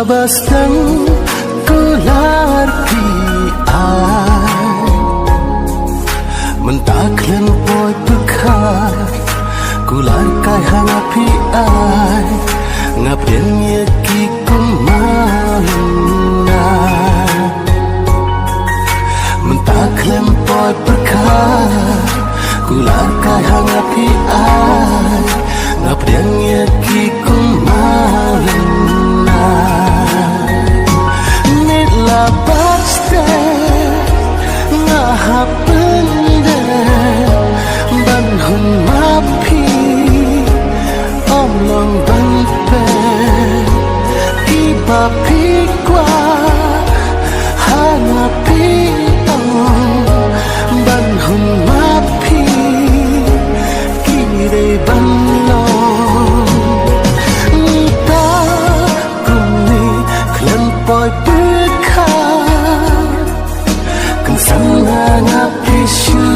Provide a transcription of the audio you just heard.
Labas dan kelar pi ai mentaklen poi bekar kular kai hanga pi ai ngapen ye ki kumana mentaklen poi bekar kular kai hanga pi ai ngapen ye ki kumana Labasta ngahapende banhun mapi omlong banpe iba pikwa hanapi banhun mapi kire banlong ta kuni klan poi Sana ngapisyu